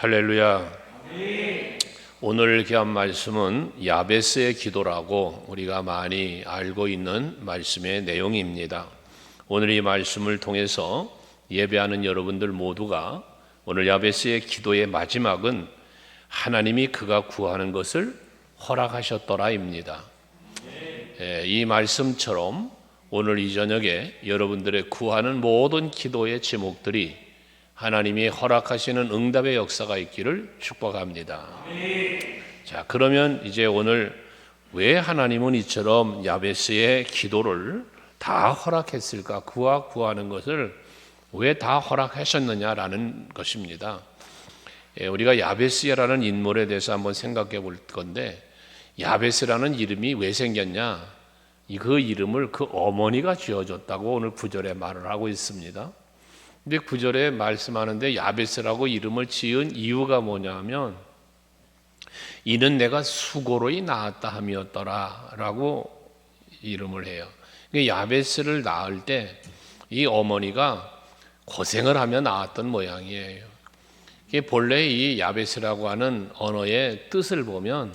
할렐루야. 오늘 귀한 말씀은 야베스의 기도라고 우리가 많이 알고 있는 말씀의 내용입니다. 오늘 이 말씀을 통해서 예배하는 여러분들 모두가 오늘 야베스의 기도의 마지막은 하나님이 그가 구하는 것을 허락하셨더라입니다. 이 말씀처럼 오늘 이 저녁에 여러분들의 구하는 모든 기도의 제목들이 하나님이 허락하시는 응답의 역사가 있기를 축복합니다. 자, 그러면 이제 오늘 왜 하나님은 이처럼 야베스의 기도를 다 허락했을까? 그와 구하는 것을 왜 다 허락하셨느냐라는 것입니다. 우리가 야베스라는 인물에 대해서 한번 생각해 볼 건데, 야베스라는 이름이 왜 생겼냐? 그 이름을 그 어머니가 지어줬다고 오늘 9절에 말을 하고 있습니다. 근데 9절에 말씀하는데 야베스라고 이름을 지은 이유가 뭐냐면, 이는 내가 수고로이 낳았다 함이었더라 라고 이름을 해요. 야베스를 낳을 때 이 어머니가 고생을 하며 낳았던 모양이에요. 본래 이 야베스라고 하는 언어의 뜻을 보면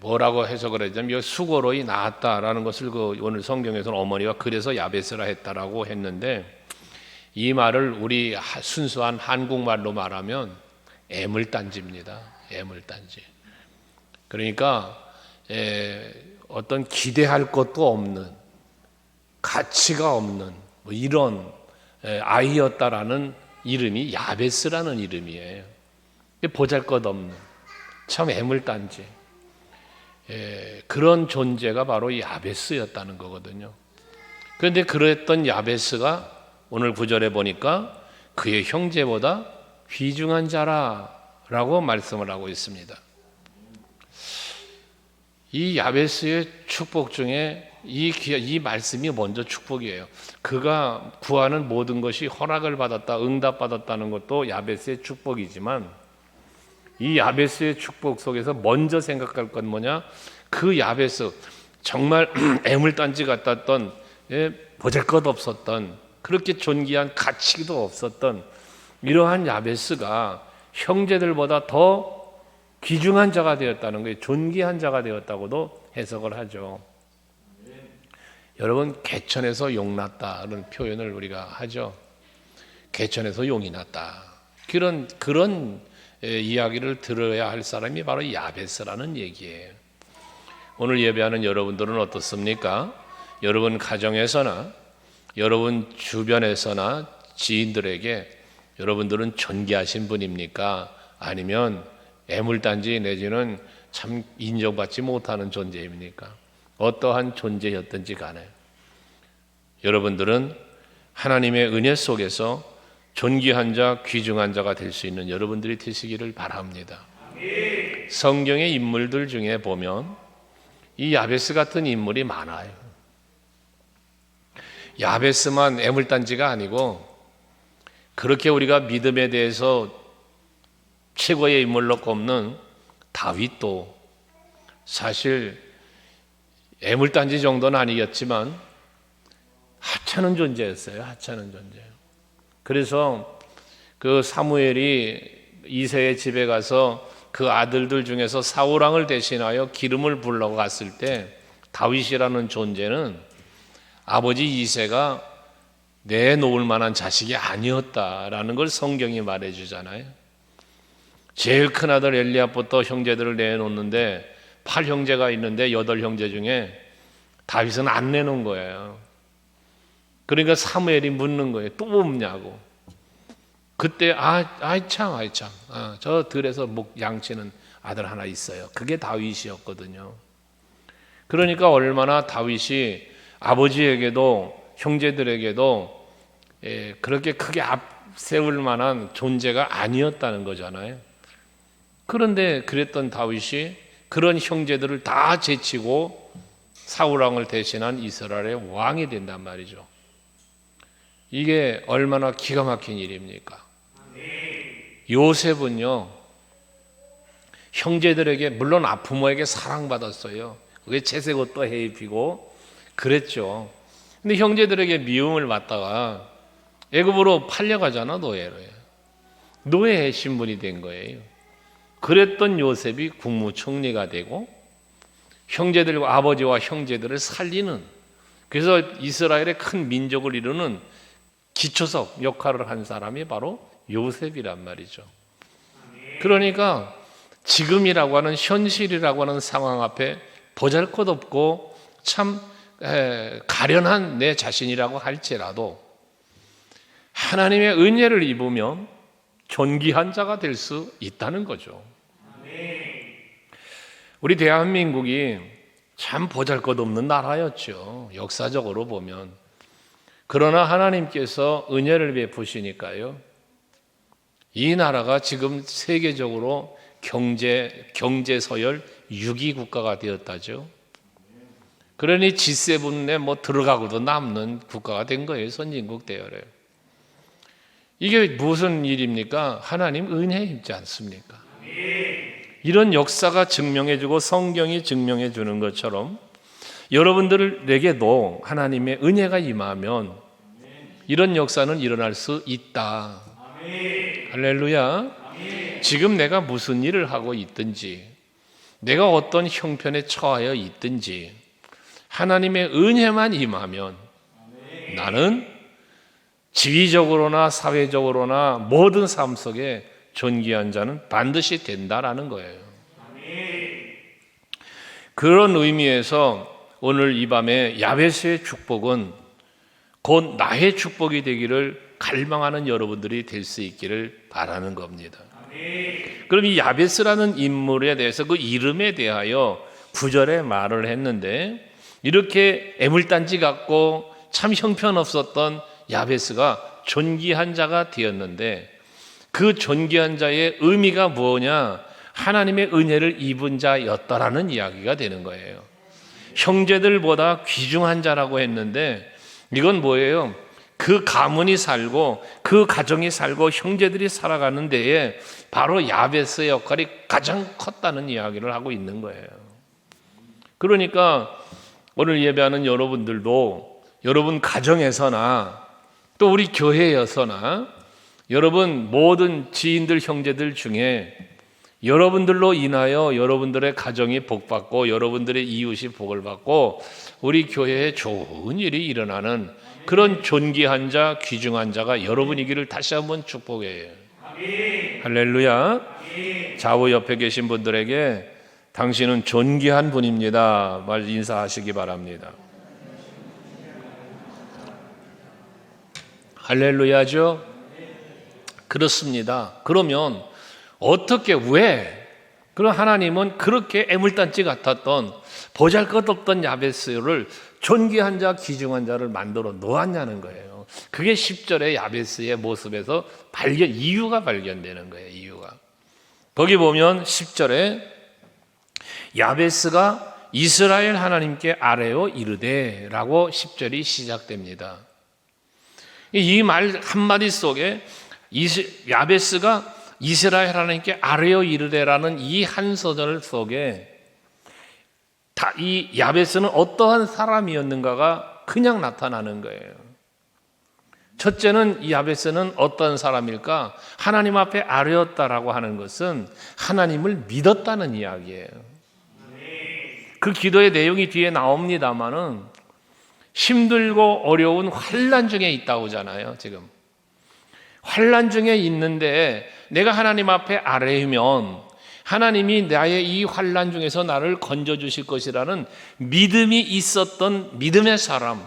뭐라고 해석을 했냐면 수고로이 낳았다라는 것을 오늘 성경에서는 어머니가 그래서 야베스라 했다라고 했는데, 이 말을 우리 순수한 한국말로 말하면 애물단지입니다. 애물단지. 그러니까 어떤 기대할 것도 없는, 가치가 없는 뭐 이런 아이였다라는 이름이 야베스라는 이름이에요. 보잘것없는, 참 애물단지, 그런 존재가 바로 이 야베스였다는 거거든요. 그런데 그랬던 야베스가 오늘 9절에 보니까 그의 형제보다 귀중한 자라라고 말씀을 하고 있습니다. 이 야베스의 축복 중에 이 말씀이 먼저 축복이에요. 그가 구하는 모든 것이 허락을 받았다, 응답받았다는 것도 야베스의 축복이지만, 이 야베스의 축복 속에서 먼저 생각할 건 뭐냐? 그 야베스, 정말 애물단지 같았던, 보잘것없었던, 그렇게 존귀한 가치도 없었던 이러한 야베스가 형제들보다 더 귀중한 자가 되었다는 거예요. 존귀한 자가 되었다고도 해석을 하죠. 여러분, 개천에서 용 났다는 표현을 우리가 하죠. 개천에서 용이 났다. 그런 이야기를 들어야 할 사람이 바로 야베스라는 얘기예요. 오늘 예배하는 여러분들은 어떻습니까? 여러분 가정에서나 여러분 주변에서나 지인들에게 여러분들은 존귀하신 분입니까? 아니면 애물단지 내지는 참 인정받지 못하는 존재입니까? 어떠한 존재였든지 간에 여러분들은 하나님의 은혜 속에서 존귀한 자, 귀중한 자가 될 수 있는 여러분들이 되시기를 바랍니다. 성경의 인물들 중에 보면 이 야베스 같은 인물이 많아요. 야베스만 애물단지가 아니고, 그렇게 우리가 믿음에 대해서 최고의 인물로 꼽는 다윗도 사실 애물단지 정도는 아니었지만 하찮은 존재였어요. 하찮은 존재. 그래서 그 사무엘이 이새의 집에 가서 그 아들들 중에서 사울왕을 대신하여 기름을 부으려고 갔을 때 다윗이라는 존재는 아버지 이새가 내놓을 만한 자식이 아니었다라는 걸 성경이 말해주잖아요. 제일 큰 아들 엘리압부터 형제들을 내놓는데 8형제가 있는데 8형제 중에 다윗은 안 내놓은 거예요. 그러니까 사무엘이 묻는 거예요. 또 없냐고. 그때 저 들에서 목 양치는 아들 하나 있어요. 그게 다윗이었거든요. 그러니까 얼마나 다윗이 아버지에게도 형제들에게도 그렇게 크게 앞세울 만한 존재가 아니었다는 거잖아요. 그런데 그랬던 다윗이 그런 형제들을 다 제치고 사울왕을 대신한 이스라엘의 왕이 된단 말이죠. 이게 얼마나 기가 막힌 일입니까? 요셉은요, 형제들에게, 물론 부모에게 사랑받았어요. 그게 채색 옷도 해입히고 그랬죠. 근데 형제들에게 미움을 받다가 애굽으로 팔려가잖아, 노예로. 노예의 신분이 된 거예요. 그랬던 요셉이 국무총리가 되고 형제들과 아버지와 형제들을 살리는, 그래서 이스라엘의 큰 민족을 이루는 기초석 역할을 한 사람이 바로 요셉이란 말이죠. 그러니까 지금이라고 하는 현실이라고 하는 상황 앞에 보잘것없고 참 가련한 내 자신이라고 할지라도 하나님의 은혜를 입으면 존귀한 자가 될 수 있다는 거죠. 우리 대한민국이 참 보잘것없는 나라였죠, 역사적으로 보면. 그러나 하나님께서 은혜를 베푸시니까요, 이 나라가 지금 세계적으로 경제 서열 6위 국가가 되었다죠. 그러니 G7에 뭐 들어가고도 남는 국가가 된 거예요, 선진국 대열에. 이게 무슨 일입니까? 하나님 은혜 있지 않습니까? 이런 역사가 증명해주고 성경이 증명해주는 것처럼 여러분들에게도 하나님의 은혜가 임하면 이런 역사는 일어날 수 있다. 할렐루야. 지금 내가 무슨 일을 하고 있든지, 내가 어떤 형편에 처하여 있든지 하나님의 은혜만 임하면 나는 지위적으로나 사회적으로나 모든 삶 속에 존귀한 자는 반드시 된다라는 거예요. 그런 의미에서 오늘 이 밤에 야베스의 축복은 곧 나의 축복이 되기를 갈망하는 여러분들이 될 수 있기를 바라는 겁니다. 그럼 이 야베스라는 인물에 대해서 그 이름에 대하여 9절에 말을 했는데, 이렇게 애물단지 같고 참 형편없었던 야베스가 존귀한 자가 되었는데, 그 존귀한 자의 의미가 뭐냐? 하나님의 은혜를 입은 자였다라는 이야기가 되는 거예요. 형제들보다 귀중한 자라고 했는데 이건 뭐예요? 그 가문이 살고 그 가정이 살고 형제들이 살아가는 데에 바로 야베스의 역할이 가장 컸다는 이야기를 하고 있는 거예요. 그러니까 오늘 예배하는 여러분들도 여러분 가정에서나 또 우리 교회에서나 여러분 모든 지인들 형제들 중에 여러분들로 인하여 여러분들의 가정이 복받고 여러분들의 이웃이 복을 받고 우리 교회에 좋은 일이 일어나는 그런 존귀한 자, 귀중한 자가 여러분이기를 다시 한번 축복해요. 할렐루야. 좌우 옆에 계신 분들에게 당신은 존귀한 분입니다 말 인사하시기 바랍니다. 할렐루야죠. 그렇습니다. 그러면 어떻게, 왜 그럼 하나님은 그렇게 애물단지 같았던 보잘것없던 야베스를 존귀한 자, 귀중한 자를 만들어 놓았냐는 거예요. 그게 10절의 야베스의 모습에서 이유가 발견되는 거예요. 이유가 거기 보면 10절에 야베스가 이스라엘 하나님께 아뢰어 이르되 라고 10절이 시작됩니다. 이 말 한마디 속에 야베스가 이스라엘 하나님께 아뢰어 이르되라는 이 한 소절 속에 이 야베스는 어떠한 사람이었는가가 그냥 나타나는 거예요. 첫째는 이 야베스는 어떤 사람일까? 하나님 앞에 아뢰었다라고 하는 것은 하나님을 믿었다는 이야기예요. 그 기도의 내용이 뒤에 나옵니다마는 힘들고 어려운 환난 중에 있다고 하잖아요. 지금 환난 중에 있는데 내가 하나님 앞에 아뢰면 하나님이 나의 이 환난 중에서 나를 건져 주실 것이라는 믿음이 있었던 믿음의 사람,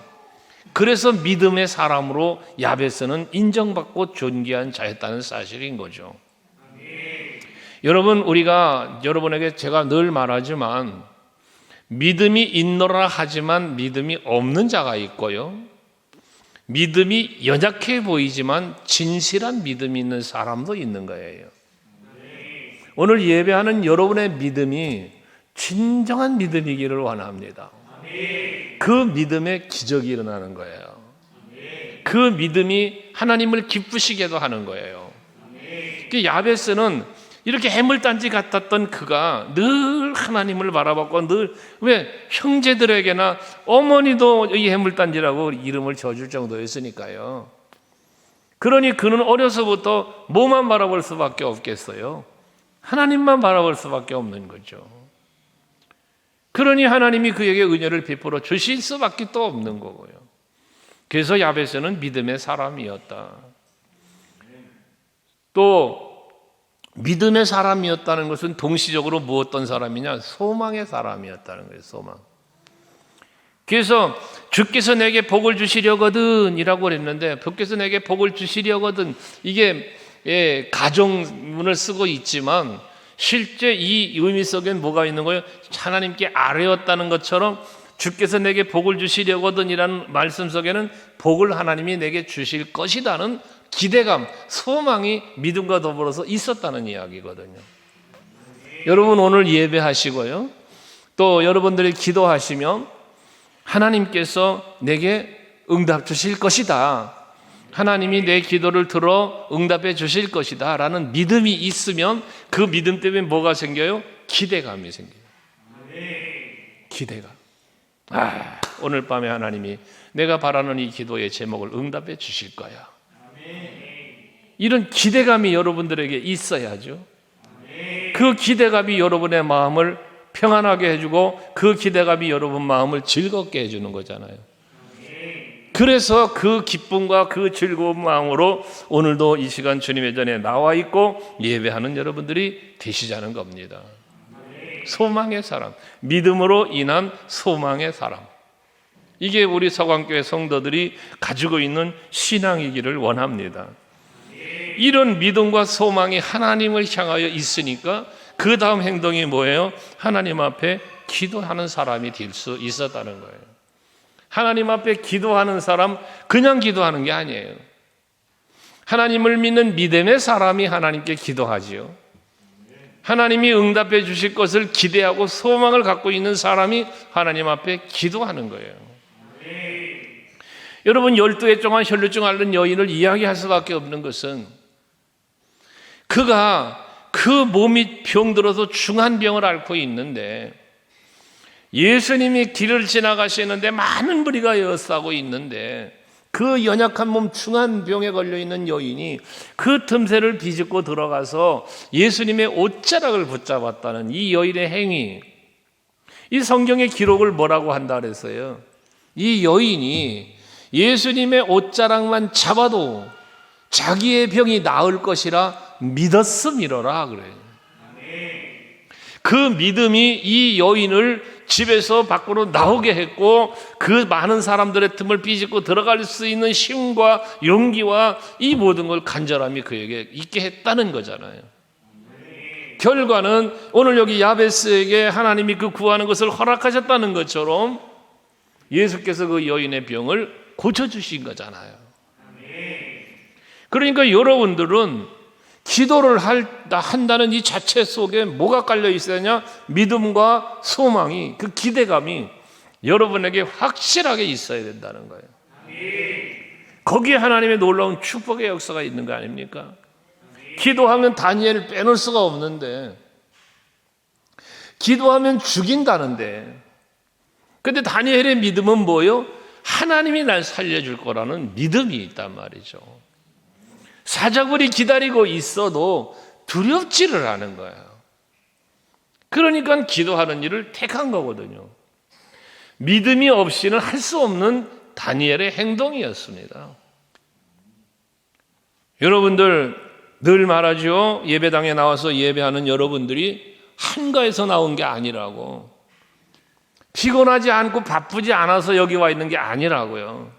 그래서 믿음의 사람으로 야베스는 인정받고 존귀한 자였다는 사실인 거죠. 여러분, 우리가 여러분에게 제가 늘 말하지만 믿음이 있노라 하지만 믿음이 없는 자가 있고요, 믿음이 연약해 보이지만 진실한 믿음이 있는 사람도 있는 거예요. 오늘 예배하는 여러분의 믿음이 진정한 믿음이기를 원합니다. 그 믿음에 기적이 일어나는 거예요. 그 믿음이 하나님을 기쁘시게도 하는 거예요. 야베스는 이렇게 해물단지 같았던 그가 늘 하나님을 바라봤고, 늘 왜 형제들에게나 어머니도 이 해물단지라고 이름을 지어줄 정도였으니까요. 그러니 그는 어려서부터 뭐만 바라볼 수밖에 없겠어요? 하나님만 바라볼 수밖에 없는 거죠. 그러니 하나님이 그에게 은혜를 베풀어 주실 수밖에 또 없는 거고요. 그래서 야베스는 믿음의 사람이었다. 또 믿음의 사람이었다는 것은 동시적으로 무엇던 사람이냐? 소망의 사람이었다는 거예요. 소망. 그래서 주께서 내게 복을 주시려거든 이라고 그랬는데, 주께서 내게 복을 주시려거든, 이게 가정문을 쓰고 있지만 실제 이 의미 속엔 뭐가 있는 거예요? 하나님께 아뢰었다는 것처럼 주께서 내게 복을 주시려거든 이라는 말씀 속에는 복을 하나님이 내게 주실 것이라는 기대감, 소망이 믿음과 더불어서 있었다는 이야기거든요. 여러분 오늘 예배하시고요, 또 여러분들이 기도하시면 하나님께서 내게 응답 주실 것이다, 하나님이 내 기도를 들어 응답해 주실 것이다 라는 믿음이 있으면 그 믿음 때문에 뭐가 생겨요? 기대감이 생겨요. 기대감. 오늘 밤에 하나님이 내가 바라는 이 기도의 제목을 응답해 주실 거야. 이런 기대감이 여러분들에게 있어야죠. 그 기대감이 여러분의 마음을 평안하게 해주고 그 기대감이 여러분 마음을 즐겁게 해주는 거잖아요. 그래서 그 기쁨과 그 즐거운 마음으로 오늘도 이 시간 주님의 전에 나와 있고 예배하는 여러분들이 되시자는 겁니다. 소망의 사람, 믿음으로 인한 소망의 사람, 이게 우리 서강교회 성도들이 가지고 있는 신앙이기를 원합니다. 이런 믿음과 소망이 하나님을 향하여 있으니까 그 다음 행동이 뭐예요? 하나님 앞에 기도하는 사람이 될 수 있었다는 거예요. 하나님 앞에 기도하는 사람, 그냥 기도하는 게 아니에요. 하나님을 믿는 믿음의 사람이 하나님께 기도하지요. 하나님이 응답해 주실 것을 기대하고 소망을 갖고 있는 사람이 하나님 앞에 기도하는 거예요. 여러분, 12해 동안 혈루증 앓는 여인을 이야기할 수밖에 없는 것은 그가 그 몸이 병들어서 중한 병을 앓고 있는데 예수님이 길을 지나가시는데 많은 무리가 에워싸고 있는데 그 연약한 몸 중한 병에 걸려있는 여인이 그 틈새를 비집고 들어가서 예수님의 옷자락을 붙잡았다는 이 여인의 행위, 이 성경의 기록을 뭐라고 한다 그랬어요? 이 여인이 예수님의 옷자락만 잡아도 자기의 병이 나을 것이라 믿었음이로라 그래요. 그 믿음이 이 여인을 집에서 밖으로 나오게 했고 그 많은 사람들의 틈을 비집고 들어갈 수 있는 힘과 용기와 이 모든 걸 간절함이 그에게 있게 했다는 거잖아요. 결과는 오늘 여기 야베스에게 하나님이 그 구하는 것을 허락하셨다는 것처럼 예수께서 그 여인의 병을 고쳐주신 거잖아요. 그러니까 여러분들은 기도를 한다는 이 자체 속에 뭐가 깔려 있어야 하냐? 믿음과 소망이, 그 기대감이 여러분에게 확실하게 있어야 된다는 거예요. 거기에 하나님의 놀라운 축복의 역사가 있는 거 아닙니까? 기도하면 다니엘을 빼놓을 수가 없는데, 기도하면 죽인다는데, 근데 다니엘의 믿음은 뭐예요? 하나님이 날 살려줄 거라는 믿음이 있단 말이죠. 사자굴이 기다리고 있어도 두렵지를 않은 거예요. 그러니까 기도하는 일을 택한 거거든요. 믿음이 없이는 할 수 없는 다니엘의 행동이었습니다. 여러분들 늘 말하죠. 예배당에 나와서 예배하는 여러분들이 한가해서 나온 게 아니라고. 피곤하지 않고 바쁘지 않아서 여기 와 있는 게 아니라고요.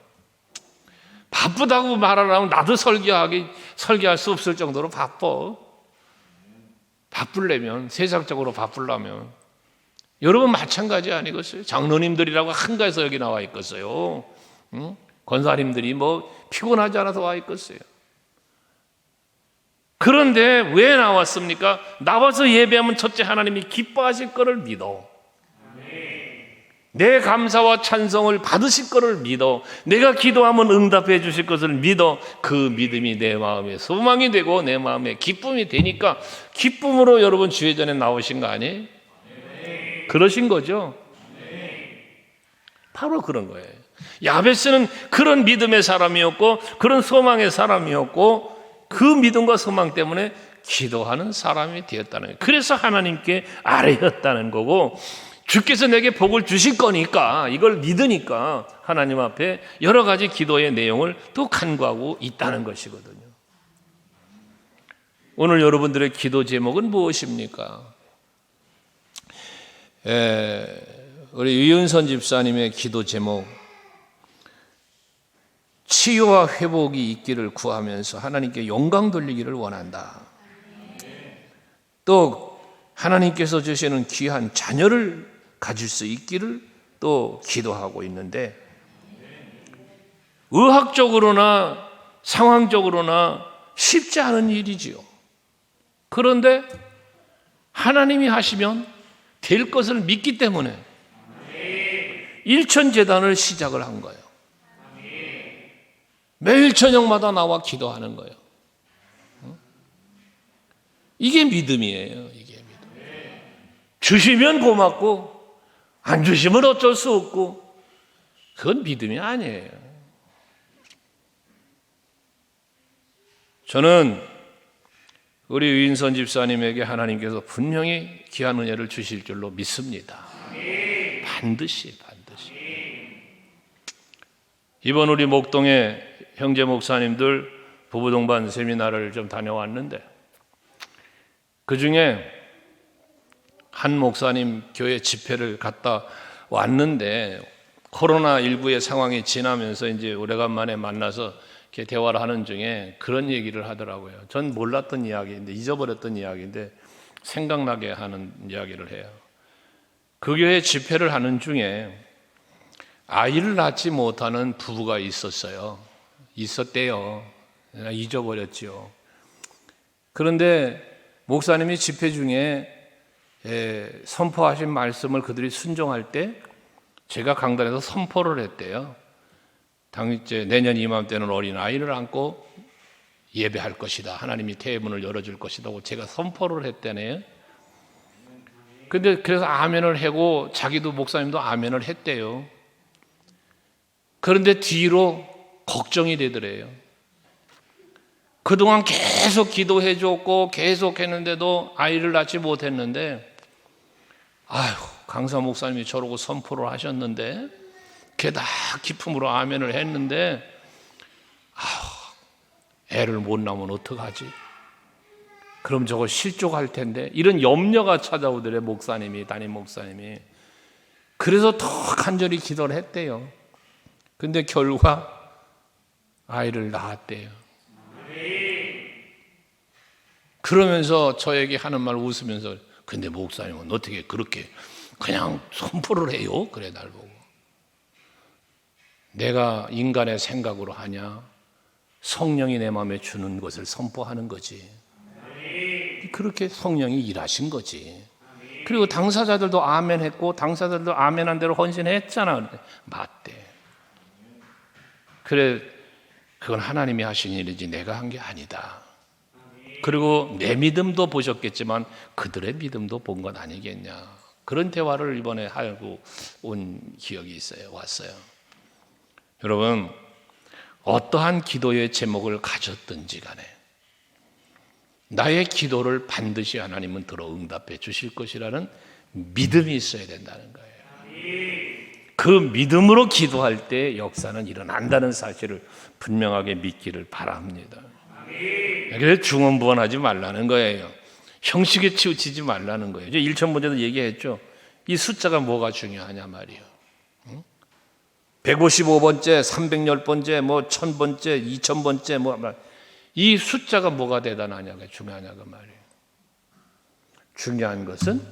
바쁘다고 말하려면 나도 설교할 수 없을 정도로 바빠. 바쁘려면, 세상적으로 바쁘려면. 여러분 마찬가지 아니겠어요? 장로님들이라고 한가해서 여기 나와 있겠어요? 응? 권사님들이 뭐 피곤하지 않아서 와 있겠어요? 그런데 왜 나왔습니까? 나와서 예배하면 첫째 하나님이 기뻐하실 거를 믿어. 내 감사와 찬송을 받으실 것을 믿어. 내가 기도하면 응답해 주실 것을 믿어. 그 믿음이 내 마음의 소망이 되고 내 마음의 기쁨이 되니까 기쁨으로 여러분 주의 전에 나오신 거 아니에요? 그러신 거죠? 바로 그런 거예요. 야베스는 그런 믿음의 사람이었고 그런 소망의 사람이었고 그 믿음과 소망 때문에 기도하는 사람이 되었다는 거예요. 그래서 하나님께 아뢰었다는 거고 주께서 내게 복을 주실 거니까 이걸 믿으니까 하나님 앞에 여러 가지 기도의 내용을 또 간구하고 있다는 것이거든요. 오늘 여러분들의 기도 제목은 무엇입니까? 우리 유윤선 집사님의 기도 제목, 치유와 회복이 있기를 구하면서 하나님께 영광 돌리기를 원한다. 또 하나님께서 주시는 귀한 자녀를 가질 수 있기를 또 기도하고 있는데, 의학적으로나 상황적으로나 쉽지 않은 일이지요. 그런데 하나님이 하시면 될 것을 믿기 때문에 일천재단을 시작을 한 거예요. 매일 저녁마다 나와 기도하는 거예요. 이게 믿음이에요. 이게 믿음. 주시면 고맙고 안 주시면 어쩔 수 없고, 그건 믿음이 아니에요. 저는 우리 유인선 집사님에게 하나님께서 분명히 귀한 은혜를 주실 줄로 믿습니다. 반드시. 이번 우리 목동에 형제 목사님들 부부 동반 세미나를 좀 다녀왔는데, 그 중에 한 목사님 교회 집회를 갔다 왔는데, 코로나19의 상황이 지나면서 이제 오래간만에 만나서 이렇게 대화를 하는 중에 그런 얘기를 하더라고요. 전 몰랐던 이야기인데, 잊어버렸던 이야기인데 생각나게 하는 이야기를 해요. 그 교회 집회를 하는 중에 아이를 낳지 못하는 부부가 있었대요. 내가 잊어버렸죠. 그런데 목사님이 집회 중에 선포하신 말씀을 그들이 순종할 때 제가 강단에서 선포를 했대요. 당일째 내년 이맘때는 어린아이를 안고 예배할 것이다. 하나님이 태문을 열어줄 것이다. 제가 선포를 했대네요. 근데 그래서 아멘을 하고 자기도 목사님도 아멘을 했대요. 그런데 뒤로 걱정이 되더래요. 그동안 계속 기도해 줬고 계속 했는데도 아이를 낳지 못했는데, 아휴, 강사 목사님이 저러고 선포를 하셨는데, 게다 기쁨으로 아멘을 했는데, 애를 못 낳으면 어떡하지? 그럼 저거 실족할 텐데, 이런 염려가 찾아오더래. 담임 목사님이. 그래서 더 간절히 기도를 했대요. 근데 결과 아이를 낳았대요. 그러면서 저에게 하는 말 웃으면서, 근데 목사님은 어떻게 그렇게 그냥 선포를 해요? 그래, 날 보고. 내가 인간의 생각으로 하냐? 성령이 내 마음에 주는 것을 선포하는 거지. 그렇게 성령이 일하신 거지. 그리고 당사자들도 아멘 했고 당사자들도 아멘한 대로 헌신했잖아. 맞대. 그래, 그건 하나님이 하신 일이지 내가 한 게 아니다. 그리고 내 믿음도 보셨겠지만 그들의 믿음도 본 건 아니겠냐. 그런 대화를 이번에 하고 온 기억이 왔어요. 여러분, 어떠한 기도의 제목을 가졌든지 간에 나의 기도를 반드시 하나님은 들어 응답해 주실 것이라는 믿음이 있어야 된다는 거예요. 그 믿음으로 기도할 때 역사는 일어난다는 사실을 분명하게 믿기를 바랍니다. 그래서 중언부언하지 말라는 거예요. 형식에 치우치지 말라는 거예요. 1,000번째도 얘기했죠. 이 숫자가 뭐가 중요하냐 말이에요. 155번째, 310번째, 뭐 1000번째, 2000번째, 뭐 이 숫자가 뭐가 대단하냐가 중요하냐가 말이에요. 중요한 것은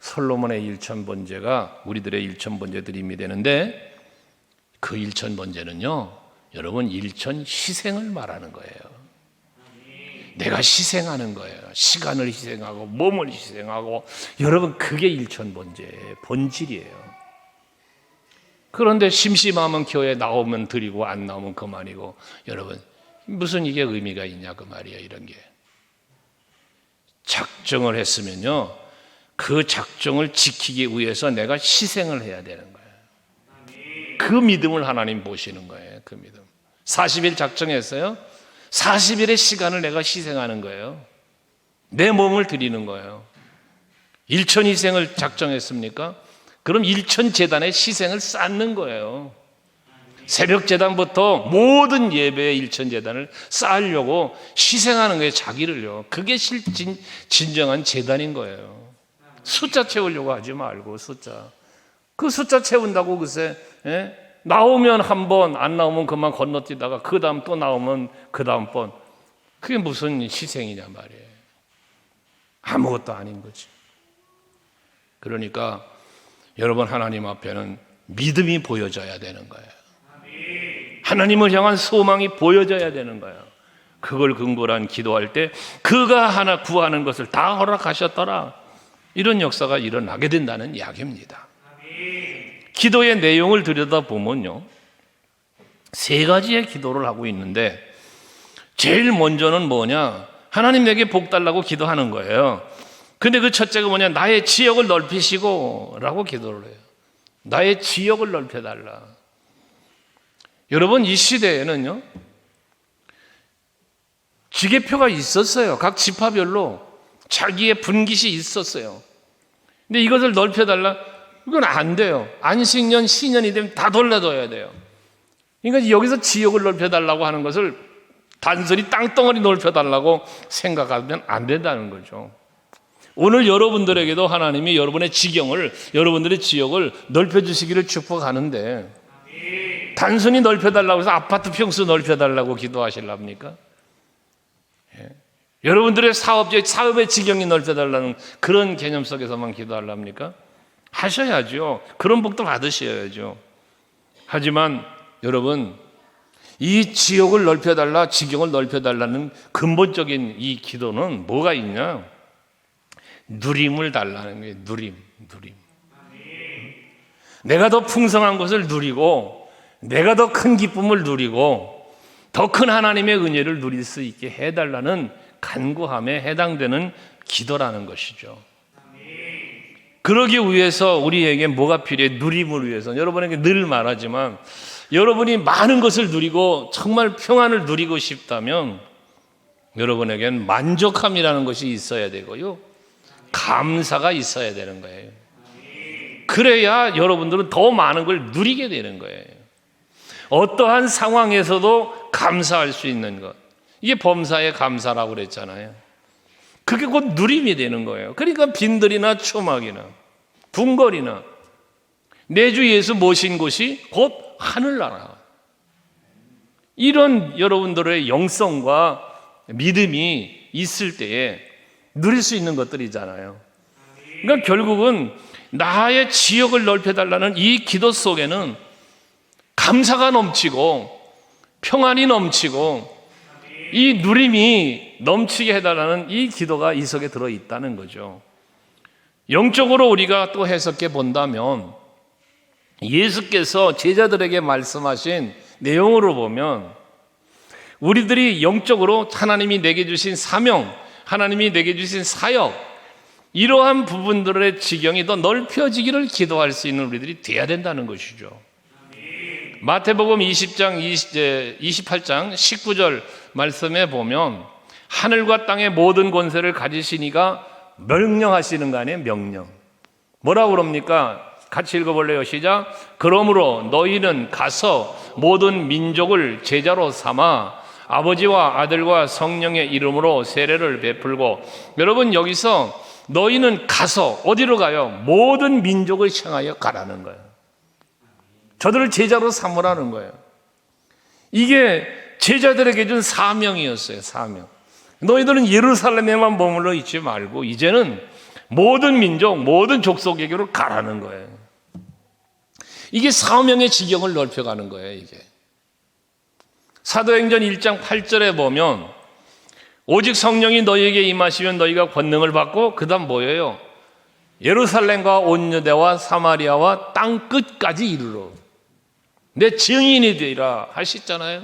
솔로몬의 1,000번째가 우리들의 1,000번째들임이 되는데, 그 1,000번째는요, 여러분 1,000 희생을 말하는 거예요. 내가 희생하는 거예요. 시간을 희생하고 몸을 희생하고, 여러분 그게 1,000번째의 본질이에요. 그런데 심심하면 교회 나오면 드리고 안 나오면 그만이고, 여러분 무슨 이게 의미가 있냐 그 말이에요. 이런 게 작정을 했으면요, 그 작정을 지키기 위해서 내가 희생을 해야 되는 거예요. 그 믿음을 하나님 보시는 거예요. 그 믿음. 40일 작정했어요. 40일의 시간을 내가 희생하는 거예요. 내 몸을 드리는 거예요. 1천 희생을 작정했습니까? 그럼 1천 제단의 희생을 쌓는 거예요. 새벽 제단부터 모든 예배의 1천 제단을 쌓으려고 희생하는 거예요. 자기를요. 그게 진정한 제단인 거예요. 숫자 채우려고 하지 말고 숫자. 그 숫자 채운다고 글쎄 나오면 한 번, 안 나오면 그만 건너뛰다가 그 다음 또 나오면 그 다음 번. 그게 무슨 희생이냐 말이에요. 아무것도 아닌 거지. 그러니까 여러분, 하나님 앞에는 믿음이 보여져야 되는 거예요. 하나님을 향한 소망이 보여져야 되는 거예요. 그걸 근거로 한 기도할 때 그가 하나 구하는 것을 다 허락하셨더라. 이런 역사가 일어나게 된다는 이야기입니다. 기도의 내용을 들여다보면요, 세 가지의 기도를 하고 있는데 제일 먼저는 뭐냐? 하나님 내게 복 달라고 기도하는 거예요. 근데 그 첫째가 뭐냐? 나의 지역을 넓히시고 라고 기도를 해요. 나의 지역을 넓혀달라. 여러분, 이 시대에는요, 지계표가 있었어요. 각 지파별로 자기의 분깃이 있었어요. 근데 이것을 넓혀달라? 이건 안 돼요. 안식년, 신년이 되면 다 돌려둬야 돼요. 그러니까 여기서 지역을 넓혀달라고 하는 것을 단순히 땅덩어리 넓혀달라고 생각하면 안 된다는 거죠. 오늘 여러분들에게도 하나님이 여러분의 지경을, 여러분들의 지역을 넓혀주시기를 축복하는데 단순히 넓혀달라고 해서 아파트 평수 넓혀달라고 기도하실랍니까? 여러분들의 사업의 지경이 넓혀달라는 그런 개념 속에서만 기도하랍니까? 하셔야죠. 그런 복도 받으셔야죠. 하지만 여러분, 이 지역을 넓혀달라, 지경을 넓혀달라는 근본적인 이 기도는 뭐가 있냐? 누림을 달라는 거예요. 누림. 내가 더 풍성한 것을 누리고, 내가 더 큰 기쁨을 누리고, 더 큰 하나님의 은혜를 누릴 수 있게 해달라는 간구함에 해당되는 기도라는 것이죠. 그러기 위해서 우리에게 뭐가 필요해? 누림을 위해서. 여러분에게 늘 말하지만 여러분이 많은 것을 누리고 정말 평안을 누리고 싶다면 여러분에겐 만족함이라는 것이 있어야 되고요, 감사가 있어야 되는 거예요. 그래야 여러분들은 더 많은 걸 누리게 되는 거예요. 어떠한 상황에서도 감사할 수 있는 것, 이게 범사의 감사라고 그랬잖아요. 그게 곧 누림이 되는 거예요. 그러니까 빈들이나 초막이나 궁궐이나 내 주 예수 모신 곳이 곧 하늘나라, 이런 여러분들의 영성과 믿음이 있을 때에 누릴 수 있는 것들이잖아요. 그러니까 결국은 나의 지역을 넓혀달라는 이 기도 속에는 감사가 넘치고 평안이 넘치고 이 누림이 넘치게 해달라는 이 기도가 이 속에 들어있다는 거죠. 영적으로 우리가 또 해석해 본다면 예수께서 제자들에게 말씀하신 내용으로 보면 우리들이 영적으로 하나님이 내게 주신 사명, 하나님이 내게 주신 사역, 이러한 부분들의 지경이 더 넓혀지기를 기도할 수 있는 우리들이 돼야 된다는 것이죠. 마태복음 28장 19절 말씀에 보면 하늘과 땅의 모든 권세를 가지신 이가 명령하시는 거 아니에요? 명령. 뭐라고 그럽니까? 같이 읽어볼래요? 시작. 그러므로 너희는 가서 모든 민족을 제자로 삼아 아버지와 아들과 성령의 이름으로 세례를 베풀고, 여러분 여기서 너희는 가서 어디로 가요? 모든 민족을 향하여 가라는 거예요. 저들을 제자로 삼으라는 거예요. 이게 제자들에게 준 사명이었어요. 사명. 너희들은 예루살렘에만 머물러 있지 말고 이제는 모든 민족, 모든 족속에게로 가라는 거예요. 이게 사명의 지경을 넓혀가는 거예요. 이게 사도행전 1장 8절에 보면 오직 성령이 너희에게 임하시면 너희가 권능을 받고, 그 다음 뭐예요? 예루살렘과 온 유대와 사마리아와 땅 끝까지 이르러 내 증인이 되리라 하셨잖아요.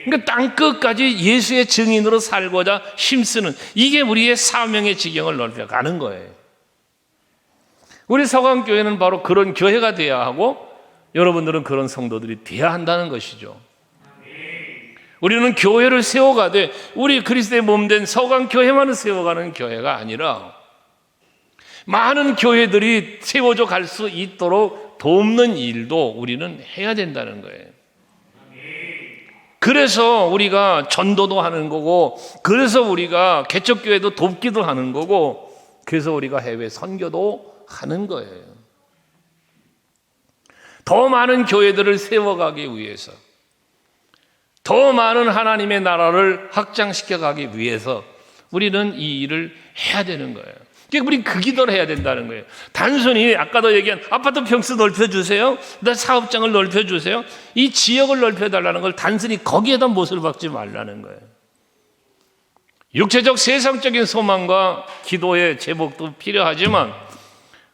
그러니까 땅 끝까지 예수의 증인으로 살고자 힘쓰는, 이게 우리의 사명의 지경을 넓혀가는 거예요. 우리 서강교회는 바로 그런 교회가 되어야 하고, 여러분들은 그런 성도들이 돼야 한다는 것이죠. 우리는 교회를 세워가되 우리 그리스도의 몸된 서강교회만을 세워가는 교회가 아니라 많은 교회들이 세워져 갈 수 있도록 돕는 일도 우리는 해야 된다는 거예요. 그래서 우리가 전도도 하는 거고, 그래서 우리가 개척교회도 돕기도 하는 거고, 그래서 우리가 해외 선교도 하는 거예요. 더 많은 교회들을 세워가기 위해서, 더 많은 하나님의 나라를 확장시켜 가기 위해서 우리는 이 일을 해야 되는 거예요. 그러니까 우리는 그 기도를 해야 된다는 거예요. 단순히 아까도 얘기한 아파트 평수 넓혀주세요, 나 사업장을 넓혀주세요, 이 지역을 넓혀달라는 걸 단순히 거기에다 못을 박지 말라는 거예요. 육체적 세상적인 소망과 기도의 제복도 필요하지만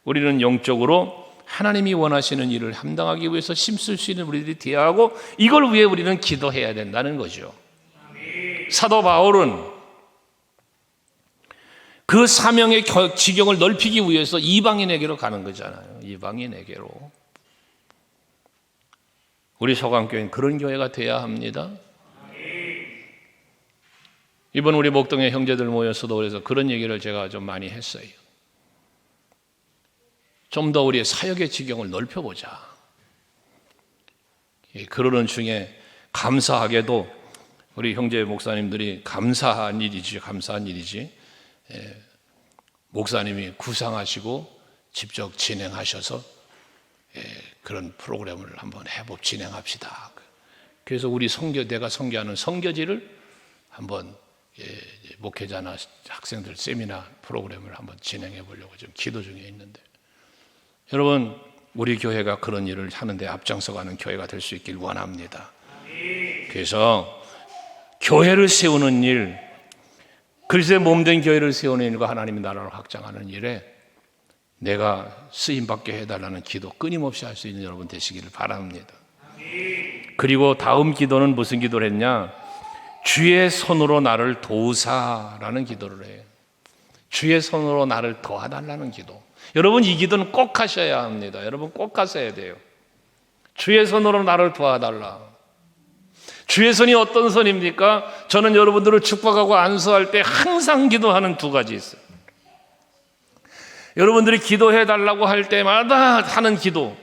우리는 영적으로 하나님이 원하시는 일을 감당하기 위해서 힘쓸 수 있는 우리들이 되어야 하고, 이걸 위해 우리는 기도해야 된다는 거죠. 사도 바울은 그 사명의 지경을 넓히기 위해서 이방인에게로 가는 거잖아요. 이방인에게로. 우리 서강교회는 그런 교회가 되어야 합니다. 이번 우리 목동의 형제들 모여서도 그래서 그런 얘기를 제가 좀 많이 했어요. 좀 더 우리의 사역의 지경을 넓혀보자. 그러는 중에 감사하게도 우리 형제 목사님들이 감사한 일이지. 목사님이 구상하시고 직접 진행하셔서 그런 프로그램을 한번 진행합시다. 그래서 우리 내가 선교하는 선교지를 한번 목회자나 학생들 세미나 프로그램을 한번 진행해 보려고 지금 기도 중에 있는데, 여러분 우리 교회가 그런 일을 하는데 앞장서가는 교회가 될 수 있길 원합니다. 그래서 교회를 세우는 일, 그리스도의 몸된 교회를 세우는 일과 하나님의 나라를 확장하는 일에 내가 쓰임받게 해달라는 기도 끊임없이 할 수 있는 여러분 되시기를 바랍니다. 그리고 다음 기도는 무슨 기도를 했냐? 주의 손으로 나를 도우사라는 기도를 해요. 주의 손으로 나를 도와달라는 기도. 여러분 이 기도는 꼭 하셔야 합니다. 여러분 꼭 하셔야 돼요. 주의 손으로 나를 도와달라. 주의 손이 어떤 손입니까? 저는 여러분들을 축복하고 안수할 때 항상 기도하는 두 가지 있어요. 여러분들이 기도해 달라고 할 때마다 하는 기도,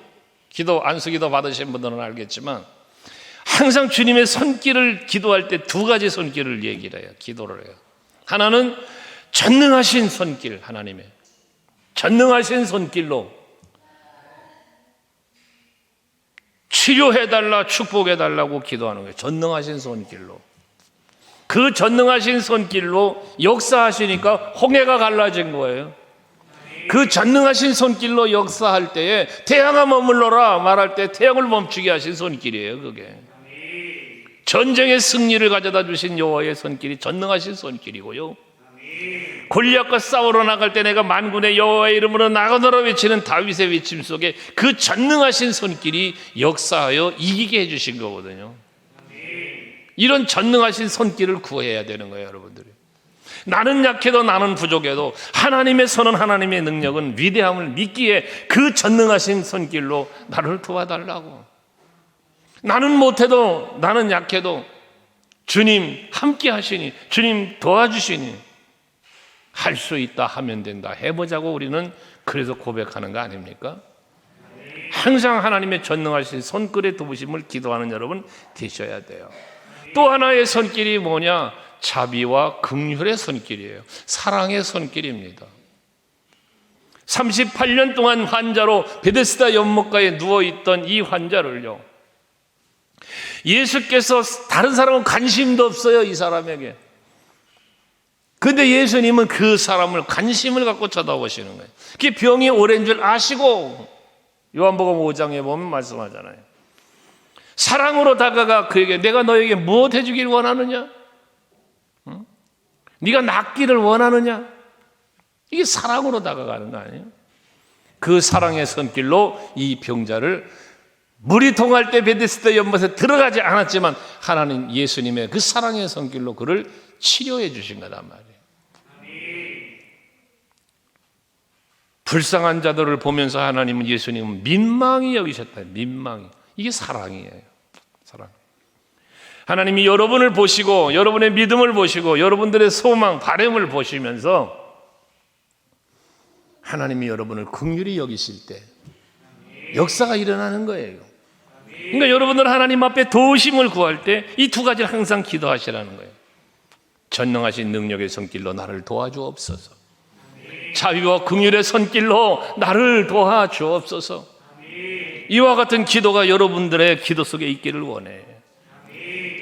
안수기도 받으신 분들은 알겠지만 항상 주님의 손길을 기도할 때 두 가지 손길을 얘기를 해요. 기도를 해요. 하나는 전능하신 손길, 하나님의 전능하신 손길로 치료해달라, 축복해달라고 기도하는 거예요. 전능하신 손길로. 그 전능하신 손길로 역사하시니까 홍해가 갈라진 거예요. 그 전능하신 손길로 역사할 때에 태양아 머물러라 말할 때 태양을 멈추게 하신 손길이에요. 그게 전쟁의 승리를 가져다 주신 여호와의 손길이 전능하신 손길이고요. 골리앗과 싸우러 나갈 때 내가 만군의 여호와의 이름으로 나가노라 외치는 다윗의 외침 속에 그 전능하신 손길이 역사하여 이기게 해주신 거거든요. 이런 전능하신 손길을 구해야 되는 거예요, 여러분들이. 나는 약해도 나는 부족해도 하나님의 손은, 하나님의 능력은 위대함을 믿기에 그 전능하신 손길로 나를 도와달라고. 나는 못해도, 나는 약해도 주님 함께 하시니, 주님 도와주시니 할 수 있다 하면 된다. 해보자고 우리는 그래서 고백하는 거 아닙니까? 항상 하나님의 전능하신 손길의 도우심을 기도하는 여러분 되셔야 돼요. 또 하나의 손길이 뭐냐? 자비와 긍휼의 손길이에요. 사랑의 손길입니다. 38년 동안 환자로 베데스다 연못가에 누워있던 이 환자를요, 예수께서 다른 사람은 관심도 없어요, 이 사람에게. 근데 예수님은 그 사람을 관심을 갖고 쳐다보시는 거예요. 그게 병이 오랜 줄 아시고, 요한복음 5장에 보면 말씀하잖아요. 사랑으로 다가가 그에게 내가 너에게 무엇 해주길 원하느냐? 응? 네가 낫기를 원하느냐? 이게 사랑으로 다가가는 거 아니에요? 그 사랑의 손길로 이 병자를 물이 통할 때 베데스다 연못에 들어가지 않았지만 하나님 예수님의 그 사랑의 손길로 그를 치료해 주신 거단 말이에요. 불쌍한 자들을 보면서 하나님은, 예수님은 민망히 여기셨다. 민망히. 이게 사랑이에요. 사랑. 하나님이 여러분을 보시고 여러분의 믿음을 보시고 여러분들의 소망, 바람을 보시면서 하나님이 여러분을 긍휼히 여기실 때 역사가 일어나는 거예요. 그러니까 여러분들 하나님 앞에 도우심을 구할 때 이 두 가지를 항상 기도하시라는 거예요. 전능하신 능력의 손길로 나를 도와주옵소서. 자비와 긍휼의 손길로 나를 도와주옵소서. 이와 같은 기도가 여러분들의 기도 속에 있기를 원해.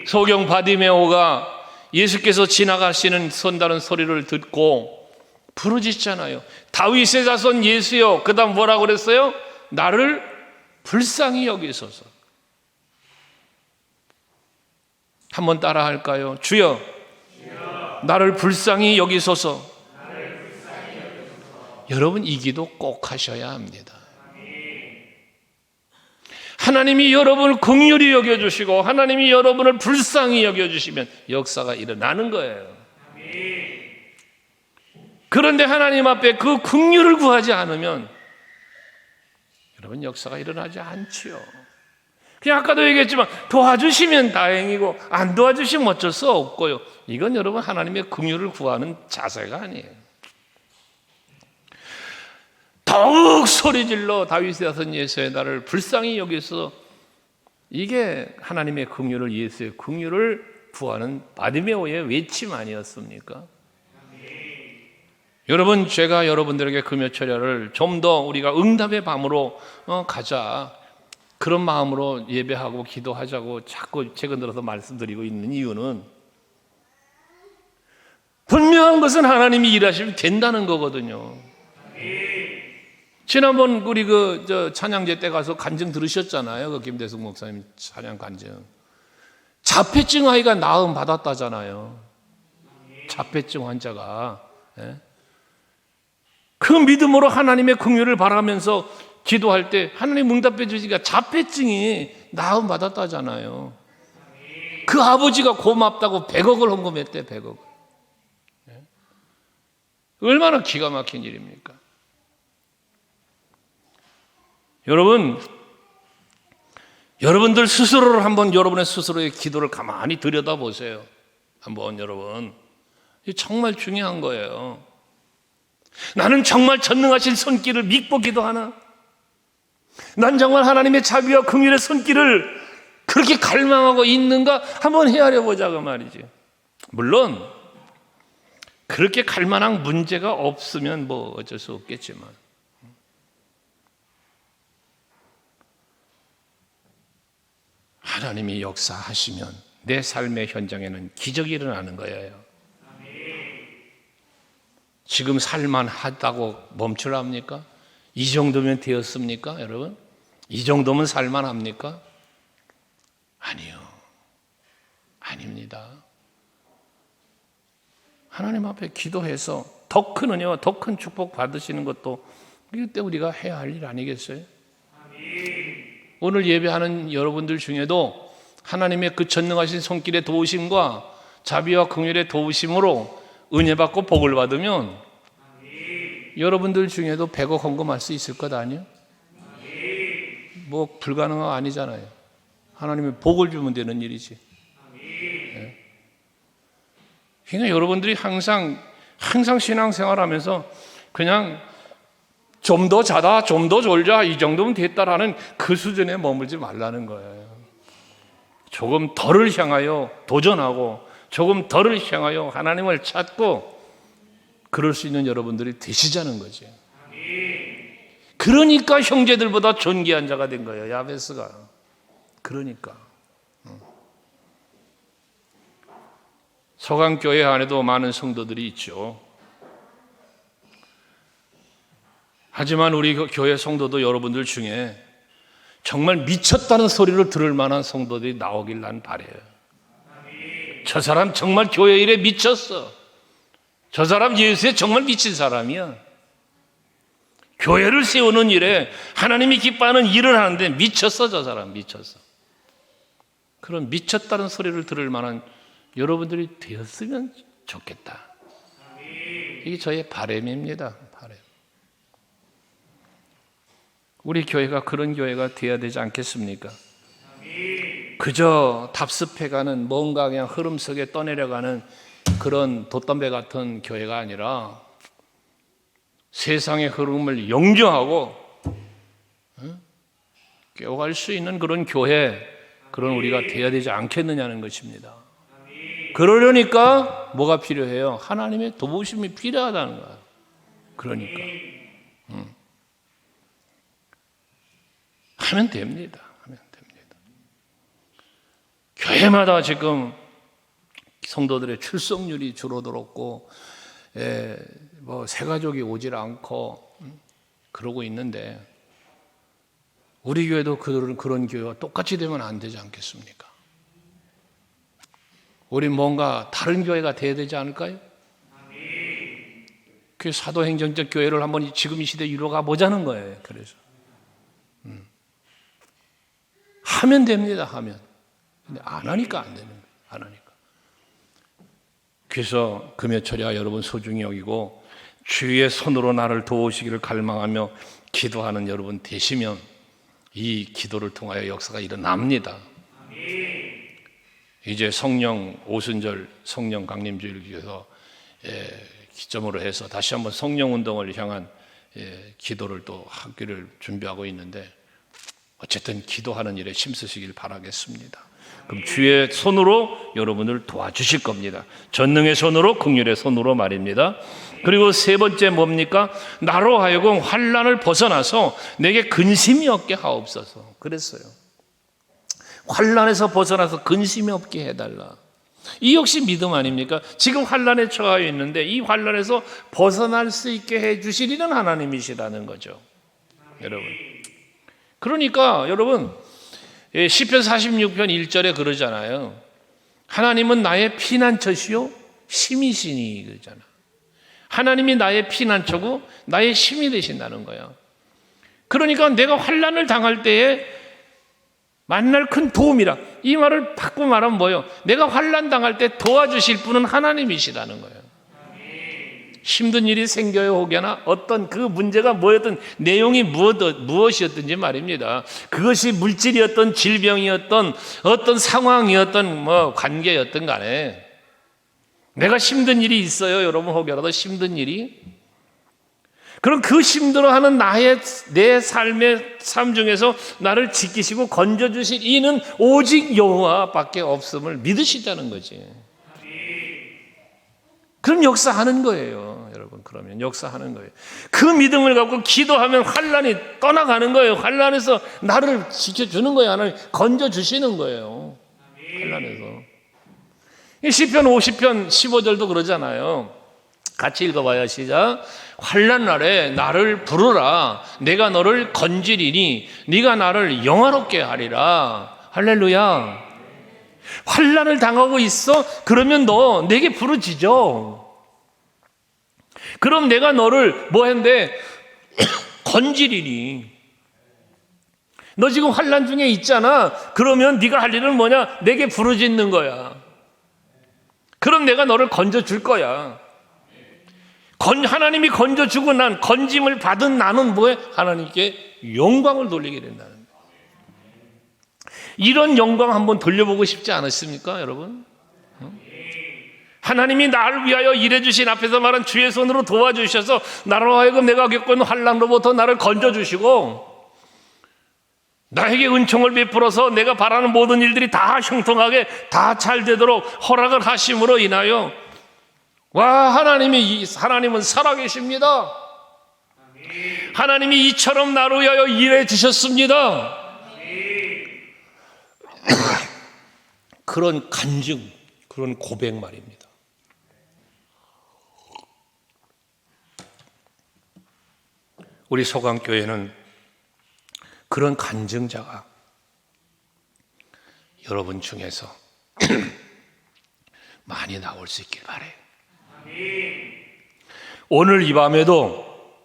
소경 바디메오가 예수께서 지나가시는 선다는 소리를 듣고 부르짖잖아요. 다윗의 자손 예수여. 그 다음 뭐라고 그랬어요? 나를 불쌍히 여기소서. 한번 따라 할까요? 주여, 나를 불쌍히 여기소서. 여러분, 이 기도 꼭 하셔야 합니다. 하나님이 여러분을 긍휼히 여겨주시고 하나님이 여러분을 불쌍히 여겨주시면 역사가 일어나는 거예요. 그런데 하나님 앞에 그 긍휼을 구하지 않으면 여러분, 역사가 일어나지 않지요. 그냥 아까도 얘기했지만 도와주시면 다행이고 안 도와주시면 어쩔 수 없고요. 이건 여러분 하나님의 긍휼을 구하는 자세가 아니에요. 더욱 소리질러 다윗의 자손 예수의 나를 불쌍히 여기서, 이게 하나님의 긍휼을, 예수의 긍휼을 구하는 바디메오의 외침 아니었습니까? 여러분, 제가 여러분들에게 금요철야를 좀 더 우리가 응답의 밤으로 가자, 그런 마음으로 예배하고 기도하자고 자꾸 최근 들어서 말씀드리고 있는 이유는 분명한 것은 하나님이 일하시면 된다는 거거든요. 지난번 우리 찬양제 때 가서 간증 들으셨잖아요. 그 김대숙 목사님 찬양 간증. 자폐증 아이가 나음 받았다잖아요. 자폐증 환자가. 그 믿음으로 하나님의 긍휼을 바라면서 기도할 때 하나님 응답해 주시니까 자폐증이 나음 받았다잖아요. 그 아버지가 고맙다고 100억을 헌금했대. 100억. 얼마나 기가 막힌 일입니까? 여러분, 여러분들 스스로를 한번, 여러분의 스스로의 기도를 가만히 들여다보세요. 한번 여러분, 이게 정말 중요한 거예요. 나는 정말 전능하신 손길을 믿고 기도하나? 난 정말 하나님의 자비와 긍휼의 손길을 그렇게 갈망하고 있는가? 한번 헤아려 보자고 말이죠. 물론 그렇게 갈 만한 문제가 없으면 뭐 어쩔 수 없겠지만, 하나님이 역사하시면 내 삶의 현장에는 기적이 일어나는 거예요. 지금 살만하다고 멈추랍니까? 이 정도면 되었습니까, 여러분? 이 정도면 살만합니까? 아니요. 아닙니다. 하나님 앞에 기도해서 더 큰 은혜와 더 큰 축복 받으시는 것도 그때 우리가 해야 할 일 아니겠어요? 오늘 예배하는 여러분들 중에도 하나님의 그 전능하신 손길의 도우심과 자비와 긍휼의 도우심으로 은혜 받고 복을 받으면 여러분들 중에도 100억 헌금할 수 있을 것 아니에요? 뭐 불가능한 거 아니잖아요. 하나님의 복을 주면 되는 일이지. 그러니까 여러분들이 항상 신앙생활하면서 그냥 좀 더 자다, 좀 더 졸자, 이 정도면 됐다라는 그 수준에 머물지 말라는 거예요. 조금 덜을 향하여 도전하고 조금 덜을 향하여 하나님을 찾고 그럴 수 있는 여러분들이 되시자는 거죠. 그러니까 형제들보다 존귀한 자가 된 거예요, 야베스가. 그러니까 서강교회 안에도 많은 성도들이 있죠. 하지만 우리 교회 성도도 여러분들 중에 정말 미쳤다는 소리를 들을 만한 성도들이 나오길 난 바라요. 저 사람 정말 교회 일에 미쳤어. 저 사람 예수에 정말 미친 사람이야. 교회를 세우는 일에 하나님이 기뻐하는 일을 하는데 미쳤어. 저 사람 미쳤어. 그런 미쳤다는 소리를 들을 만한 여러분들이 되었으면 좋겠다. 이게 저의 바람입니다. 바람. 우리 교회가 그런 교회가 되어야 되지 않겠습니까? 그저 답습해가는 뭔가 그냥 흐름 속에 떠내려가는 그런 돛담배 같은 교회가 아니라 세상의 흐름을 영정하고 깨워갈 수 있는 그런 교회, 그런 우리가 되어야 되지 않겠느냐는 것입니다. 그러려니까 뭐가 필요해요? 하나님의 도우심이 필요하다는 거예요. 그러니까 하면 됩니다. 교회마다 지금 성도들의 출석률이 줄어들었고, 새 가족이 오질 않고 그러고 있는데, 우리 교회도 그런 교회와 똑같이 되면 안 되지 않겠습니까? 우리 뭔가 다른 교회가 돼야 되지 않을까요? 그 사도행정적 교회를 한번 지금 이 시대에 이루어가 보자는 거예요. 그래서 하면 됩니다. 하면. 근데 안 하니까 안 되는 거예요. 안 하니까. 그래서 금요철야 여러분 소중히 여기고 주의 손으로 나를 도우시기를 갈망하며 기도하는 여러분 되시면 이 기도를 통하여 역사가 일어납니다. 이제 성령 오순절 성령 강림주일을 위해서 기점으로 해서 다시 한번 성령 운동을 향한 기도를 또 하기를 준비하고 있는데, 어쨌든 기도하는 일에 힘쓰시길 바라겠습니다. 그럼 주의 손으로 여러분을 도와주실 겁니다. 전능의 손으로, 긍휼의 손으로 말입니다. 그리고 세 번째 뭡니까? 나로 하여금 환난을 벗어나서 내게 근심이 없게 하옵소서. 그랬어요. 환난에서 벗어나서 근심이 없게 해달라. 이 역시 믿음 아닙니까? 지금 환난에 처해 있는데 이 환난에서 벗어날 수 있게 해주시리는 하나님이시라는 거죠. 여러분. 그러니까 여러분, 시편 46편 1절에 그러잖아요. 하나님은 나의 피난처시요 힘이시니 그러잖아. 하나님이 나의 피난처고 나의 힘이 되신다는 거예요. 그러니까 내가 환난을 당할 때에 만날 큰 도움이라, 이 말을 바꾸고 말하면 뭐예요? 내가 환난 당할 때 도와주실 분은 하나님이시라는 거예요. 힘든 일이 생겨요 혹여나 어떤 그 문제가 뭐였든 내용이 무엇이었든지 말입니다. 그것이 물질이었던 질병이었던 어떤 상황이었던 관계였던 간에 내가 힘든 일이 있어요 여러분, 혹여라도 힘든 일이, 그럼 그 힘들어하는 내 삶의 삶 중에서 나를 지키시고 건져주실 이는 오직 여호와밖에 없음을 믿으시자는 거지. 그럼 역사하는 거예요 여러분. 그러면 역사하는 거예요. 그 믿음을 갖고 기도하면 환난이 떠나가는 거예요. 환난에서 나를 지켜주는 거예요. 하나님 건져주시는 거예요. 환난에서. 시편 50편 15절도 그러잖아요. 같이 읽어봐요. 시작. 환난 날에 나를 부르라. 내가 너를 건지리니 네가 나를 영화롭게 하리라. 할렐루야. 환난을 당하고 있어? 그러면 너 내게 부르짖어. 그럼 내가 너를 뭐 했는데 건지리니. 너 지금 환난 중에 있잖아. 그러면 네가 할 일은 뭐냐? 내게 부르짖는 거야. 그럼 내가 너를 건져줄 거야. 하나님이 건져주고 난 건짐을 받은 나는 뭐해? 하나님께 영광을 돌리게 된다는 거예요. 이런 영광 한번 돌려보고 싶지 않으십니까 여러분? 하나님이 나를 위하여 일해주신 앞에서 말한 주의 손으로 도와주셔서 나로 하여금 내가 겪은 환난으로부터 나를 건져주시고 나에게 은총을 베풀어서 내가 바라는 모든 일들이 다 형통하게 다 잘 되도록 허락을 하심으로 인하여 하나님은 살아계십니다. 하나님이 이처럼 나를 위하여 일해 주셨습니다. 그런 간증, 그런 고백 말입니다. 우리 소강교회는 그런 간증자가 여러분 중에서 많이 나올 수 있길 바라요. 오늘 이 밤에도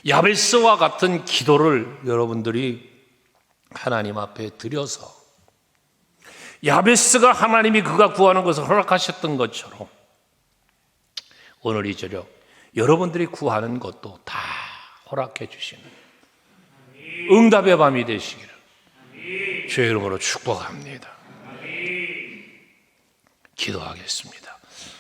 야베스와 같은 기도를 여러분들이 하나님 앞에 드려서 야베스가 하나님이 그가 구하는 것을 허락하셨던 것처럼 오늘 이 저녁 여러분들이 구하는 것도 다 허락해 주시는 응답의 밤이 되시기를 주의 이름으로 축복합니다. 기도하겠습니다.